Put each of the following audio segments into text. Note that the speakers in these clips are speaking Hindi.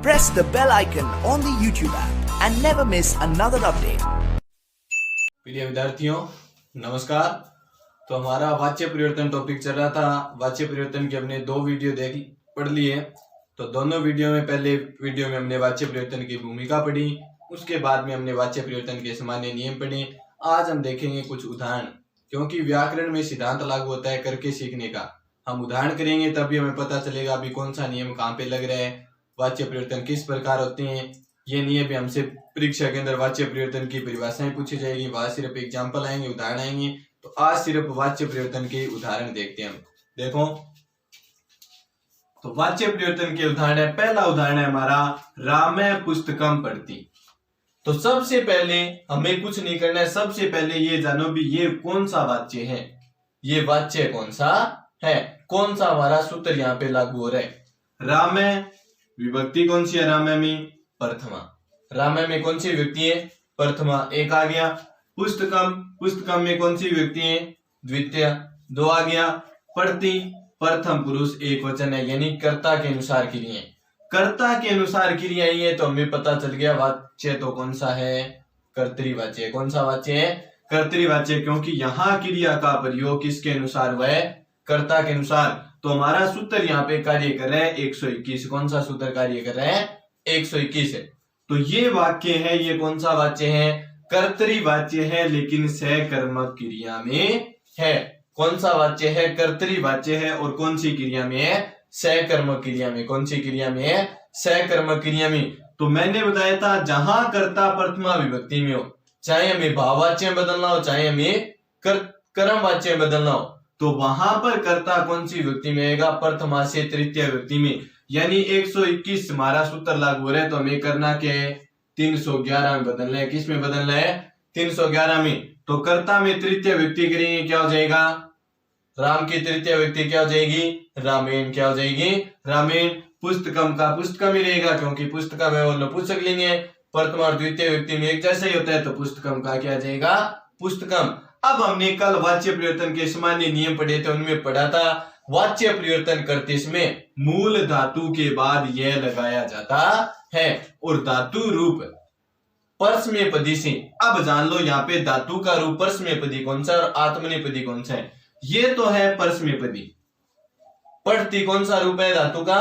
press the bell icon on the YouTube app and never miss another update. प्रिय विद्यार्थियों नमस्कार। तो हमारा वाच्य परिवर्तन टॉपिक चल रहा था। वाच्य परिवर्तन के हमने 2 वीडियो पढ़ लिए। तो दोनों वीडियो में पहले वीडियो में हमने वाच्य परिवर्तन की भूमिका पढ़ी, उसके बाद में हमने वाच्य परिवर्तन के सामान्य नियम पढ़े। आज हम देखेंगे कुछ उदाहरण, क्योंकि व्याकरण में सिद्धांत लागू होता है करके सीखने का। हम उदाहरण करेंगे तभी हमें पता चलेगा अभी कौन सा नियम कहाँ पे लग रहा है, वाच्य परिवर्तन किस प्रकार होते हैं। ये नियम भी हमसे परीक्षा के अंदर वाच्य परिवर्तन की परिभाषाएं पूछी जाएगी, वहां सिर्फ एग्जाम्पल आएंगे, उदाहरण आएंगे। तो आज सिर्फ वाच्य परिवर्तन के उदाहरण देखते हैं हम। देखो तो वाच्य परिवर्तन के उदाहरण है। पहला उदाहरण है हमारा रामे पुस्तकम पढ़ती। तो सबसे पहले हमें कुछ नहीं करना है, सबसे पहले ये जानो भी ये कौन सा वाच्य है, ये वाच्य कौन सा है, कौन सा हमारा सूत्र यहाँ पे लागू हो रहा है। रामे विभक्ति कौन सी है, रामे में प्रथमा। रामे में कौन सी विभक्ति है, प्रथमा, एक आ गया। पुस्तकम, पुस्तकम में कौन सी विभक्ति है, द्वितीय, 2 आ गया। पढ़ती प्रथम पुरुष एक वचन है, यानी कर्ता के अनुसार क्रिया। कर्ता के अनुसार क्रिया ही है, तो हमें पता चल गया वाच्य तो कौन सा है, कर्तृवाच्य। कौन सा वाच्य है, कर्तृवाच्य, क्योंकि यहाँ क्रिया का प्रयोग किसके अनुसार हुआ है, कर्ता के अनुसार। तो हमारा सूत्र यहाँ पे कार्य कर रहा है 121। कौन सा सूत्र कार्य कर रहा है, 121 है। तो ये वाक्य है, ये कौन सा वाच्य है, कर्तृवाच्य है, लेकिन सकर्मक क्रिया में है। कौन सा वाच्य है, कर्तृवाच्य है, और कौन सी क्रिया में है, सकर्मक क्रिया में। कौन सी क्रिया में है, सकर्मक क्रिया में। तो मैंने बताया था जहां कर्ता प्रथमा विभक्ति में हो, चाहे हमें भाववाच्य बदलना हो, चाहे हमें कर्म वाच्य बदलना हो, तो वहां पर कर्ता कौन सी विभक्ति में आएगा, प्रथमा से तृतीय विभक्ति में। यानी 121 हमारा सूत्र लागू हो रहा है, तो हमें करना क्या है, 311 में बदलना है। किस में बदलना है, 311 में। तो कर्ता में तृतीय विभक्ति करेंगे, क्या हो जाएगा, राम की तृतीय विभक्ति क्या हो जाएगी, रामेण। क्या हो जाएगी, रामेण। पुस्तकम का पुस्तकम ही रहेगा, क्योंकि पुस्तकम है वो नपुंसक लिंग है, प्रथमा और द्वितीय विभक्ति में एक जैसा ही होता है, तो पुस्तकम का क्या जाएगा, पुस्तकम। अब हमने कल वाच्य परिवर्तन के सामान्य नियम पढ़े थे, उनमें पढ़ा था वाच्य परिवर्तन करते समय मूल धातु के बाद यह लगाया जाता है, और धातु रूप परस्मैपदी से। अब जान लो यहाँ पे धातु का रूप परस्मैपदी कौन सा और आत्मनेपदी कौन सा है। ये तो है परस्मैपदी। पढ़ती कौन सा रूप है धातु का,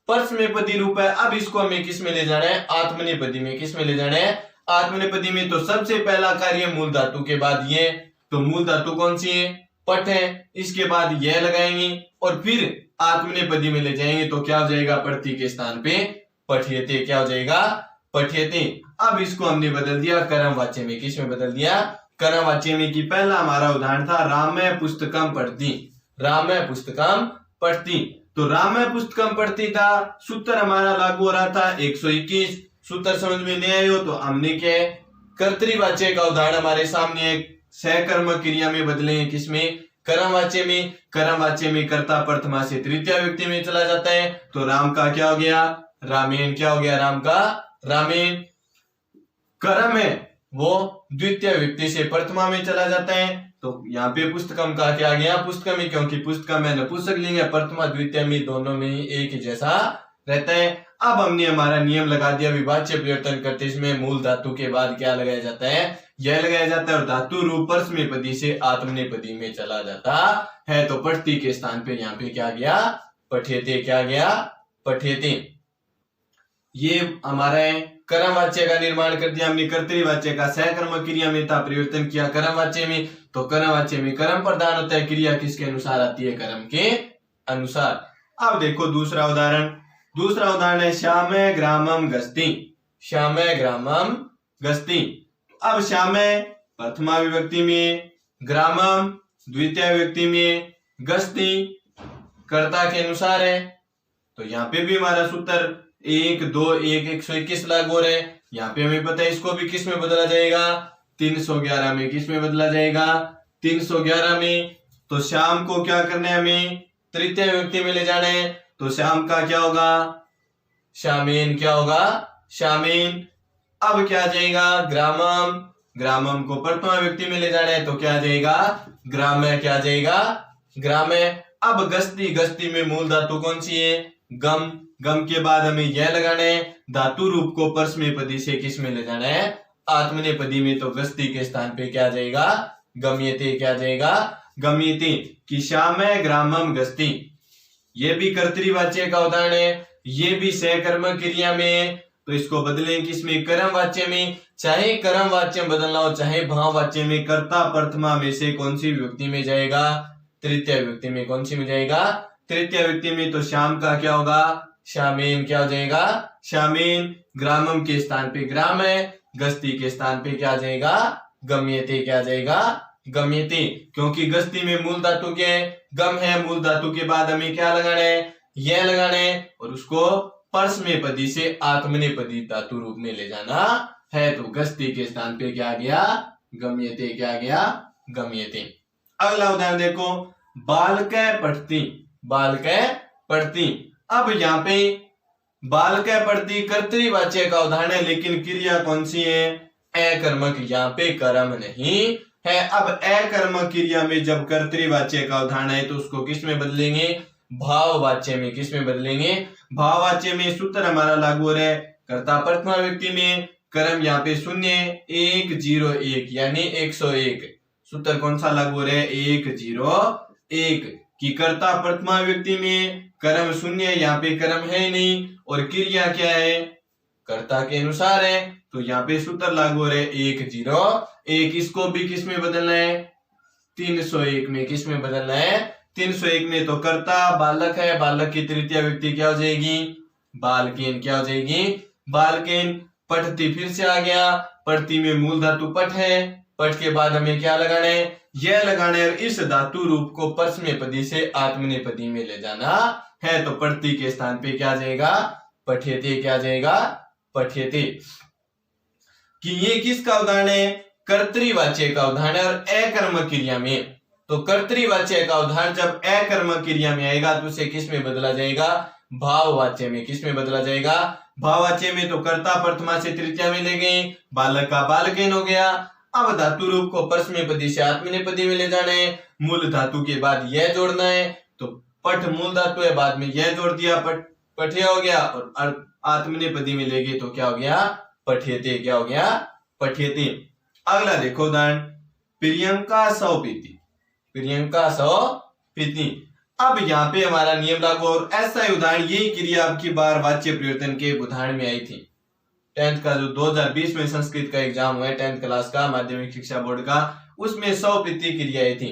परस्मैपदी रूप है। अब इसको हमें किस में ले जाना है, आत्मनेपदी में। किस में ले जाना है, आत्मनेपदी में। तो सबसे पहला कार्य मूल धातु के बाद ये, तो मूल धातु कौन सी है, पठ है, इसके बाद यह लगाएंगे और फिर आत्मनेपदी में ले जाएंगे, तो क्या हो जाएगा, पढ़ती के स्थान पे पठ्यते। क्या हो जाएगा, पठ्यते। अब इसको हमने बदल दिया कर्म वाच्य में। किस में बदल दिया, कर्म वाच्य में। की पहला हमारा उदाहरण था रामे पुस्तकम पढ़ती। रामे पुस्तकम पढ़ती, तो रामे पुस्तकम पढ़ती था, सूत्र हमारा लागू हो रहा था 121। सूत्र समझ में नहीं आए हो तो हमने क्या है, कर्तृवाच्य का उदाहरण हमारे सामने एक सकर्मक क्रिया में बदलेंगे। किसमें, कर्म वाच्य में। कर्म वाच्य में कर्ता प्रथमा से तृतीय व्यक्ति में चला जाता है, तो राम का क्या हो गया, रामेण। क्या हो गया, राम का रामेण। कर्म है वो द्वितीय व्यक्ति से प्रथमा में चला जाता है, तो यहाँ पे पुस्तकम का क्या गया, पुस्तकम ही, क्योंकि पुस्तकम है नपुंसक लिंग है, प्रथमा द्वितीय में दोनों में एक जैसा रहता है। अब हमने हमारा नियम लगा दिया, विभाज्य परिवर्तन करते इसमें मूल धातु के बाद क्या लगाया जाता है, यह लगाया जाता है, और धातु रूप परस्मैपदी से आत्मनेपदी में चला जाता है। तो पढ़ती के स्थान पे यहाँ पे क्या गया, पठ्यते। क्या गया, पठ्यते। ये हमारा है कर्म वाच्य का निर्माण कर दिया हमने। कर्तृवाच्य का सकर्मक क्रिया में था, परिवर्तन किया कर्म वाच्य में। तो कर्म वाच्य में कर्म प्रधान होता है, क्रिया किसके अनुसार आती है, कर्म के अनुसार। अब देखो दूसरा उदाहरण। दूसरा उदाहरण है श्यामे ग्रामम गस्ती। श्यामे ग्रामम गस्ती। अब श्यामे प्रथमा विभक्ति में, ग्रामम द्वितीय विभक्ति में, गस्ती कर्ता के अनुसार है। तो यहाँ पे भी हमारा सूत्र 1 2 1 121 लागू हो रहे हैं। यहाँ पे हमें पता है इसको भी किस में बदला जाएगा, 311 में। किस में बदला जाएगा, 311 में। तो श्याम को क्या करना है, हमें तृतीय व्यक्ति में ले जाना है, तो श्याम का क्या होगा, श्यामेन। क्या होगा, श्यामेन। अब क्या आ जाएगा, ग्रामम। ग्रामम को प्रथमा व्यक्ति में ले जाना है, तो क्या आ जाएगा, ग्राम्य। क्या आ जाएगा, ग्राम्य। अब गस्ती। गस्ती में मूल धातु कौन सी है, गम। गम के बाद हमें यह लगाना है, धातु रूप को परस्मैपदी से किस में ले जाना है, आत्मनेपदी में। तो गस्ती के स्थान पे क्या आ जाएगा, गम्यते। क्या आ जाएगा, गम्यते। कि श्याम ग्रामम गस्ती, ये भी कर्तृवाच्य का उदाहरण है, ये भी सहकर्म क्रिया में। तो इसको बदलें किसमें, कर्म वाच्य में। चाहे कर्म वाच्य बदलना हो चाहे भाव वाच्य में, कर्ता प्रथमा में से कौन सी विभक्ति में जाएगा, तृतीय विभक्ति में। कौन सी में जाएगा, तृतीय विभक्ति में। तो श्याम का क्या होगा, श्यामेन। क्या हो जाएगा, श्यामेन। ग्रामम के स्थान पे ग्राम है, गस्ती के स्थान पे क्या आ जाएगा, गम्यते। क्या आ जाएगा, गम्यते। क्योंकि गस्ती में मूल धातु के गम है, मूल धातु के बाद हमें क्या लगाना है, यह लगाना है, और उसको परस्मैपदी से आत्मनेपदी धातु रूप में ले जाना है। तो गस्ती के स्थान पे क्या आ गया, गम्यते। क्या आ गया, गम्यते। अगला उदाहरण देखो, बालकः पठति। बालकः पठति। अब यहाँ पे बालकः पठति कर्तृवाच्य का उदाहरण है, लेकिन क्रिया कौन सी है, अकर्मक। यहाँ पे कर्म नहीं है। अब अकर्मक क्रिया में जब कर्तृवाच्य का उदाहरण है तो उसको किस में बदलेंगे, भाववाच्य में। किस में बदलेंगे, भाववाच्य में। सूत्र हमारा लागू हो रहा है कर्ता प्रथमा व्यक्ति में, कर्म यहाँ पे 0 1 0 1 यानी 101। सूत्र कौन सा लागू हो रहा है, 1 0 1। कि कर्ता प्रथमा व्यक्ति में कर्म 0, यहाँ पे कर्म है ही नहीं, और क्रिया क्या है, कर्ता के अनुसार है। तो यहाँ पे सूत्र लागू हो रहा है 1 0 1। इसको भी किस में बदलना है, 301 में। किस में बदलना है, 301 में। तो कर्ता बालक है, बालक की तृतीय व्यक्ति क्या हो जाएगी, बालकेन। क्या हो जाएगी, बालकेन। पठति फिर से आ गया, पठति में मूल धातु पठ है, पठ के बाद हमें क्या लगाना है, यह लगाना है, और इस धातु रूप को परस्मैपदी से आत्मनेपदी में ले जाना है। तो पठति के स्थान पे क्या आ जाएगा, पठ्यते। क्या आ जाएगा, पठ्यते। कि ये किसका उदाहरण है, कर्तृवाच्य का उदाहरण है, और अकर्मक क्रिया में। तो कर्तृवाच्य का उदाहरण जब अकर्मक क्रिया में आएगा तो उसे किस में बदला जाएगा, भाववाच्य में। किस में बदला जाएगा, भाववाच्य में। तो कर्ता प्रथमा से तृतीया में ले गए, बालक का बालकेन हो गया। अब धातु रूप को परस्मैपदी से आत्मनेपदी में ले जाना है, मूल धातु के बाद यह जोड़ना है। तो पठ मूल धातु है, बाद में यह जोड़ दिया, पठ्य हो गया, और आत्मनेपदी में ले गए तो क्या हो गया, पठ्यते। क्या हो गया, पठ्यते। अगला देखो उदाहरण, प्रियंका सौ पीती। प्रियंका सौ पीती। अब यहाँ पे हमारा नियम लागू, और ऐसा ही उदाहरण, यही क्रिया अब की बार वाच्य परिवर्तन के उदाहरण में आई थी। 10th का जो 2020 में संस्कृत का एग्जाम हुआ है, 10th क्लास का, माध्यमिक शिक्षा बोर्ड का, उसमें सौ पीती क्रिया आई थी।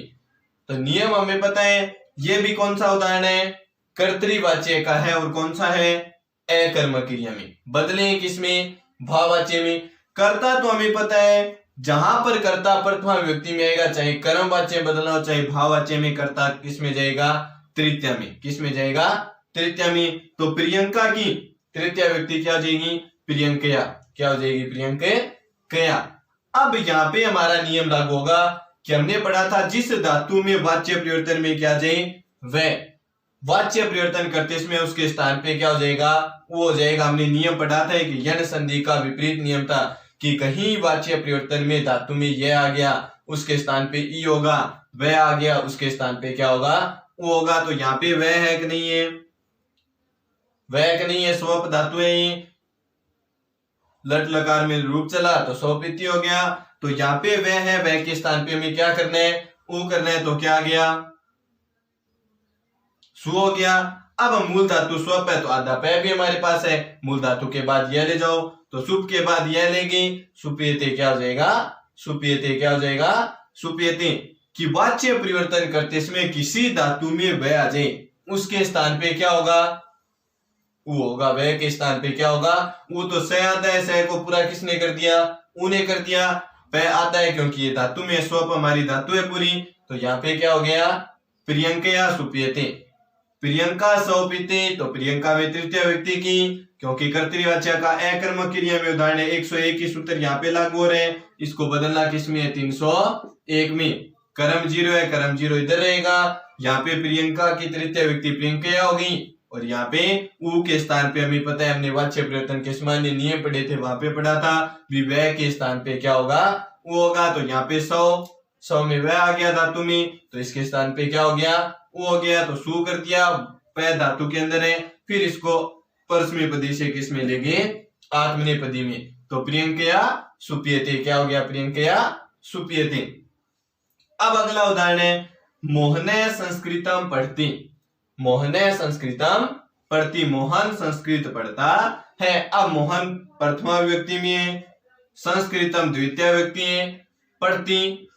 तो नियम हमें पता है, ये भी कौन सा उदाहरण है, कर्तृवाच्य का है, और कौन सा है, अकर्मक क्रिया में। बदले किसमें, भाववाच्य में। कर्ता तो हमें पता है, जहां पर कर्ता प्रथमा व्यक्ति में आएगा, चाहे कर्म वाच्य बदलना हो चाहे भाववाच्य में, कर्ता किस में जाएगा, तृतीया में। किस में जाएगा, तृतीया में। तो प्रियंका की तृतीय व्यक्ति क्या हो जाएगी, प्रियंकया। क्या हो जाएगी, प्रियंकया। अब यहाँ पे हमारा नियम लागू होगा कि हमने पढ़ा था जिस धातु में वाच्य परिवर्तन में क्या जाए, वह वाच्य परिवर्तन करते इसमें उसके स्थान पे क्या हो जाएगा, वो हो जाएगा। हमने नियम पढ़ा था कि यण संधि का विपरीत नियम था कि कहीं वाच्य परिवर्तन में धातु में यह आ गया, उसके स्थान पे ई होगा, वह आ गया, उसके स्थान पे क्या होगा, वो होगा। तो यहाँ पे वह है कि नहीं है, वह कि नहीं है, स्वप धातु है, लट लकार में रूप चला तो स्वपिति हो गया। तो यहाँ पे वह है, वह के स्थान पे हमें क्या करना है, वो करना है। तो क्या आ गया, सु हो गया। अब मूल धातु स्वप है तो आधा पै भी हमारे पास है, मूल धातु के बाद यह ले जाओ, तो सुप के बाद यह लेगी, सुपियते। क्या हो जाएगा, सुपियते। क्या हो जाएगा, सुपियते। कि वाच्य परिवर्तन करते इसमें किसी धातु में वह आ जाए, उसके स्थान पे क्या होगा, वो होगा। वह के स्थान पे क्या होगा, वो। तो स आता है, स को पूरा किसने कर दिया, ऊने कर दिया। पै आता है क्योंकि ये धातु में, स्वप हमारी धातु है पूरी। तो यहाँ पे क्या हो गया, प्रियंकया सुपियते। प्रियंका सौपीते, तो प्रियंका में तृतीय व्यक्ति की, क्योंकि कर्तृवाच्य का अकर्मक क्रिया में उदाहरण है। 101 की सूत्र यहाँ पे लागू हो रहे हैं, इसको बदलना किसमें है, 301 में। कर्म 0 है, कर्म 0 इधर रहेगा। यहाँ पे प्रियंका की तृतीय व्यक्ति प्रियंकया होगी, और यहाँ पे ऊ के स्थान पे हमें पता है, हमने वाच्य परिवर्तन के सामान्य नियम पढ़े थे, वहां पे पढ़ा था, वह के स्थान पे क्या होगा, वो होगा। तो यहाँ पे 100 में वह आ गया धातु में, तो इसके स्थान पे क्या हो गया, वो हो गया। तो सु कर दिया, पै धातु के अंदर है, फिर इसको परस्मैपदी से किस में लेंगे, आत्मनेपदी में। तो प्रियंकया सुप्यते, क्या हो गया, प्रियंकया सुप्यते। अब अगला उदाहरण है मोहने संस्कृतम पढ़ती, मोहने संस्कृतम पढ़ती, मोहन संस्कृत पढ़ता है। अब मोहन प्रथमा विभक्ति में है, संस्कृतम द्वितीय विभक्ति है, पढ़ती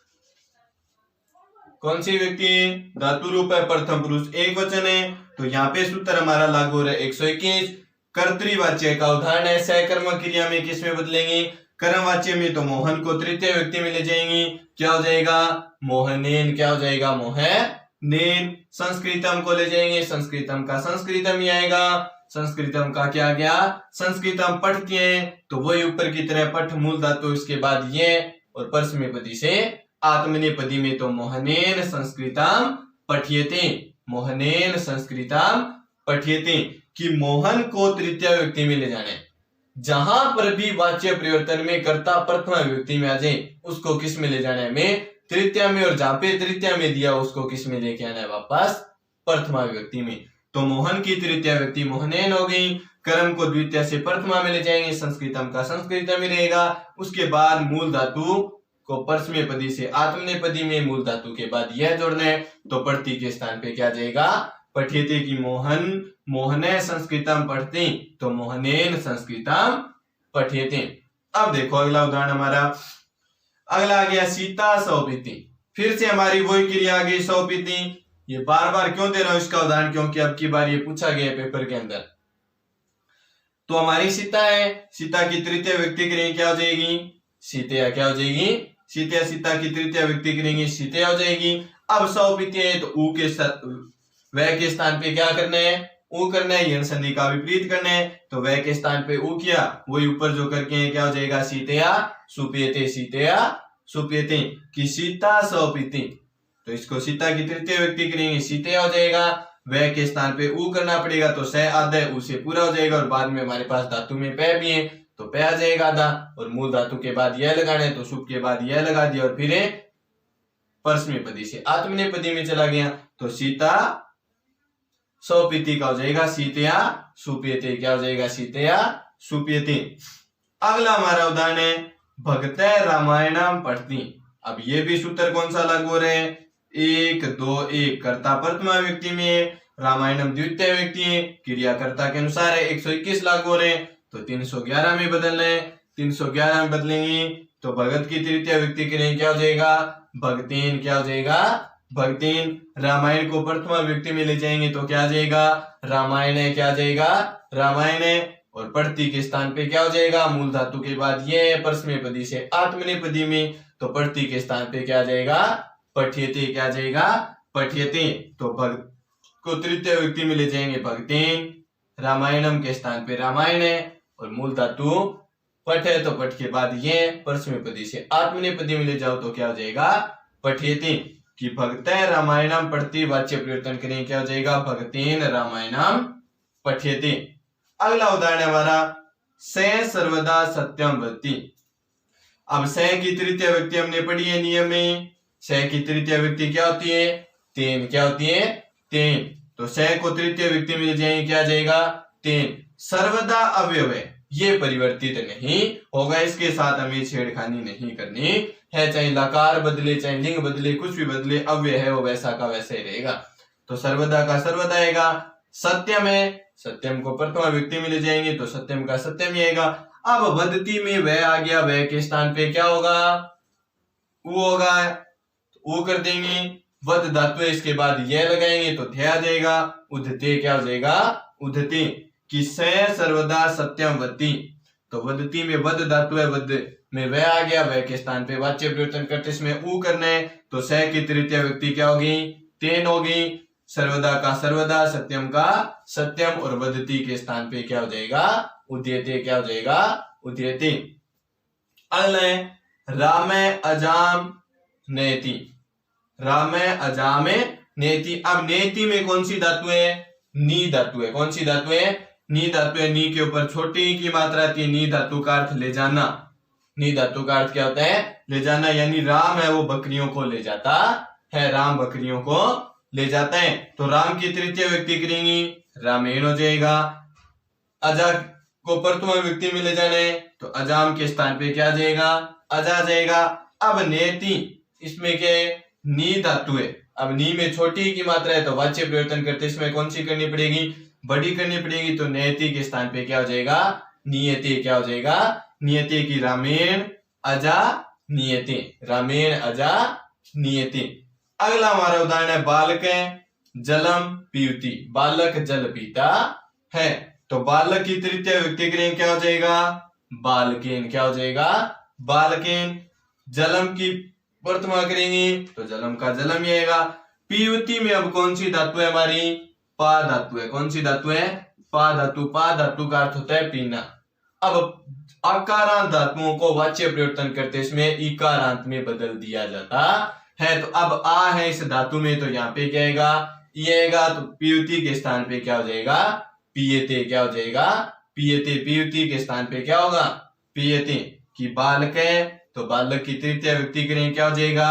कौन सी व्यक्ति है, धातु रूप है, प्रथम पुरुष एक वचन है। तो यहाँ पे सूत्र हमारा लागू हो रहा है 121। कर्तृवाच्य का उदाहरण है, सहकर्मक क्रिया में किस में बदलेंगे, कर्मवाच्य में। तो मोहन को तृतीय व्यक्ति में ले जाएंगे, क्या हो जाएगा, मोहनेन, क्या हो जाएगा, मोहनेन। संस्कृतम को ले जाएंगे, संस्कृतम का संस्कृतम ही आएगा, संस्कृतम का क्या गया, संस्कृतम पढ़ती है। तो वही ऊपर की तरह पठ मूल धातु, इसके बाद ये और परस्मैपदी से आत्मनेपदी में। तो मोहनेन संस्कृतम पठ्यते, मोहनेन संस्कृतम पठ्यते, कि मोहन को तृतीय व्यक्ति में ले जाने। जहां पर भी वाच्य परिवर्तन में कर्ता प्रथमा विभक्ति में आ जाए उसको किस में ले जाना है, में तृतीय में, और जहां पे तृतीय में दिया उसको किस में लेके आना है, वापस प्रथमा विभक्ति में। तो मोहन की तृतीय व्यक्ति मोहनेन हो गई, कर्म को द्वितीय से प्रथमा में ले जाएंगे, संस्कृतम का संस्कृतम में रहेगा। उसके बाद मूल धातु को परस्मैपदी से आत्मनेपदी में, मूल धातु के बाद यह जोड़ना है। तो पढ़ती के स्थान पे क्या जाएगा, पठ्यते, की मोहन मोहने संस्कृतम पढ़ती, तो मोहनेन संस्कृतम पठ्यते। अब देखो अगला उदाहरण हमारा, अगला आ गया सीता सौपीति। फिर से हमारी वही क्रिया आ गई सौपीति। ये बार बार क्यों दे रहा हूं इसका उदाहरण, क्योंकि अब की बार ये पूछा गया पेपर के अंदर। तो हमारी सीता है, सीता की तृतीय व्यक्ति करेंगे, क्या हो जाएगी, सीतया, क्या हो जाएगी, सीतया। सीता की तृतीय व्यक्ति करेंगे, सीतया हो जाएगी। अब सौपीति है, तो ऊ के वह के स्थान पे क्या करना है, ऊ करना है, यण संधि का विपरीत करना है। तो वह के स्थान पे ऊ किया, वही ऊपर जो करके है, क्या हो जाएगा, सीतया सुप्यते, सीतया सुप्यते, कि सीता सौपीति। तो इसको सीता की तृतीय व्यक्ति करेंगे, सीतया हो जाएगा। वह के स्थान पे ऊ करना पड़ेगा, तो स आधा ऊ से पूरा हो जाएगा, और बाद में हमारे पास धातु में पे भी है, तो पे आ जाएगा आधा, और मूल धातु के बाद यह लगाना है, तो सुप के बाद यह लगा दिया, और फिर परस्मैपदी से आत्मनेपदी में चला गया। तो सीता सौपीति का हो जाएगा सीतया सुप्यते, क्या हो जाएगा, सीतया सुप्यते। अगला हमारा उदाहरण है भगते रामायणम पढ़ती। अब ये भी सूत्र कौन सा लागू हो रहे हैं, 1 2 1, कर्ता प्रथमा व्यक्ति में, रामायणम द्वितीय व्यक्ति है, क्रियाकर्ता के अनुसार है, 121 लागू हो रहे हैं। तो 311 में बदलना है, 311 में बदलेंगे, तो भगत की तृतीय व्यक्ति करेंगे, क्या हो जाएगा, भगतीन, क्या हो जाएगा, भगतीन। रामायण को प्रथमा व्यक्ति में ले जाएंगे, तो क्या आ जाएगा, रामायण है, क्या आ जाएगा, रामायण है। और पढ़ती के स्थान पे क्या हो जाएगा, मूल धातु के बाद ये परस्मैपदी से आत्मनेपदी में, तो पढ़ती के स्थान पे क्या आ जाएगा, पठ्यते, क्या आ जाएगा, पठ्यते। तो भक्त को तृतीय व्यक्ति में ले जाएंगे, भगतीन। रामायणम के स्थान पे रामायण है, और मूल धातु पठ है, तो पठ के बाद ये परस्मैपदी से आत्मनेपदी में ले जाओ, तो क्या हो जाएगा, पठ्यते, कि भगते रामायणम पढ़ती, वाच्य परिवर्तन करें, क्या हो जाएगा, भगतेन रामायणम पठ्यते। अगला उदाहरण हमारा से सर्वदा सत्यम वदति। अब से की तृतीय व्यक्ति हमने पढ़ी है नियम में, से की तृतीय व्यक्ति क्या होती है, तेन, क्या होती है, तेन। तो से को तृतीय व्यक्ति में ले जाएंगे, क्या जाएगा, तेन। सर्वदा अवयव है, ये परिवर्तित नहीं होगा, इसके साथ हमें छेड़खानी नहीं करनी है, चाहे लकार बदले, चाहे लिंग बदले, कुछ भी बदले, अव्यय है वो वैसा का वैसा ही रहेगा। तो सर्वदा का सर्वदा आएगा। सत्यम है, सत्यम को प्रथमा व्यक्ति में ले जाएंगे, तो सत्यम का सत्यम ही आएगा। अब वदती में वह आ गया, वह के स्थान पे क्या होगा, वो होगा, वो कर देंगे, वद धातु है, इसके बाद यह लगाएंगे, तो ध्या आ जाएगा, उद्धते, क्या हो जाएगा, उद्धते, कि से सर्वदा सत्यम वदति। तो वदती में वद धातु है, वद में वह आ गया, वह के स्थान पे वाच्य परिवर्तन करते इसमें ऊ करना है, तो से की तृतीय व्यक्ति क्या होगी, तेन होगी। सर्वदा का सर्वदा, सत्यम का सत्यम, और वदती के स्थान पे क्या हो जाएगा, उद्यते, क्या हो जाएगा, उद्यते। अगले रामे अजाम नेति, रामे अजामे नेति। अब नेति में कौन सी धातु है, नी धातु है, कौन सी धातु है, नी धातु है। नी के ऊपर छोटी की मात्रा आती है, नी धातु का अर्थ ले जाना, नी धातु का अर्थ क्या होता है, ले जाना, यानी राम है वो बकरियों को ले जाता है, राम बकरियों को ले जाता है। तो राम की तृतीय व्यक्ति करेंगी, रामेण हो जाएगा। अजा को प्रथमा विभक्ति में ले जाना है तो अजाम के स्थान पे क्या जाएगा, अजा जाएगा। अब नेति, इसमें क्या है, नी धातु है। अब नी में छोटी की मात्रा है तो वाच्य परिवर्तन करते इसमें कौन सी करनी पड़ेगी, बड़ी करनी पड़ेगी। तो नेति के स्थान पे क्या हो जाएगा, नियति। क्या हो जाएगा, नियति की रामेण अजा नियति, रामेण अजा नियति। अगला हमारा उदाहरण है बालक जलम पीवती, बालक जल पीता है। तो बालक की तृतीय विभक्ति करेंगे क्या हो जाएगा, बालकेन। क्या हो जाएगा, बालकेन। जलम की प्रथमा करेंगे तो जलम का जलम ही आएगा। पीवती में अब कौन सी धातु है हमारी, पा धातु है। कौन सी धातु है, पा धातु। पा धातु का अर्थ होता है पीना। अब आकारांत धातुओं को वाच्य परिवर्तन करते इसमें इकारांत में बदल दिया जाता है। तो अब आ है इस धातु में तो यहाँ पे क्या आएगा, ये आएगा। तो पीवती के स्थान पे क्या हो जाएगा, पियते। क्या हो जाएगा, पियते। पीवती के स्थान पे क्या होगा, पियते। की बालक है तो बालक की तृतीय विभक्ति करें क्या हो जाएगा,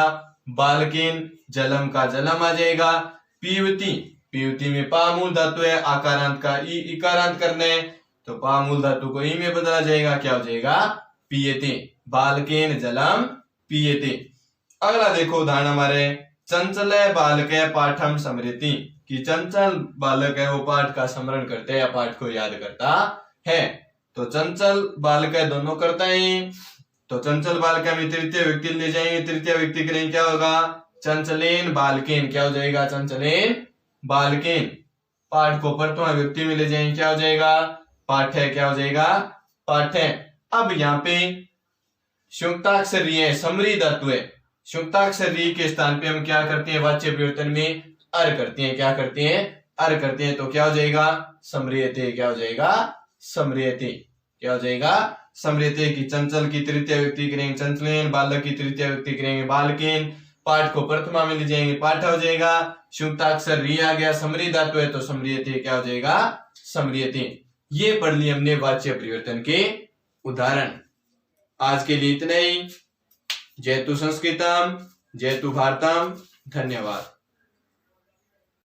बालकिन। जलम का जलम आ जाएगा। पीवती, पीवती में पा मूल धातु है, आकारांत का ई इकारांत करना है तो पा मूल धातु को ई में बदला जाएगा। क्या हो जाएगा, पियते। बालकेन जलम पियते। अगला देखो उदाहरण हमारे, चंचल बालक पाठम स्मृति। कि चंचल बालक है वो पाठ का स्मरण करते हैं या पाठ को याद करता है। तो चंचल बालक है दोनों करता है। तो चंचल बालक में तृतीय व्यक्ति ले जाएंगे, तृतीय व्यक्ति करेंगे क्या होगा, चंचलेन बालकेन। क्या हो जाएगा, चंचलेन बालकेन। पाठ को प्रथमा व्यक्ति में ले जाएंगे क्या हो जाएगा, पाठ है। क्या हो जाएगा, पाठ है। अब यहाँ पे संयुक्ताक्षर री है, समरी धातु है। संयुक्ताक्षर री के स्थान पे हम क्या करते हैं, वाच्य परिवर्तन में अर करते हैं। क्या करते हैं, अर करते हैं। तो क्या हो जाएगा, समरियते। क्या हो जाएगा, समरियते। क्या हो जाएगा, समरियते। की चंचल की तृतीय व्यक्ति करेंगे चंचलेन, बालक की तृतीय व्यक्ति करेंगे बालकेन। पाठ को प्रथमा में ले जाएंगे पाठ हो जाएगा। संयुक्ताक्षर री आ गया, समरी धातु है तो समरियते। क्या हो जाएगा, समरियते। ये पढ़ लिए हमने वाच्य परिवर्तन के उदाहरण। आज के लिए इतना ही। जयतु संस्कृतम, जयतु भारतम। धन्यवाद।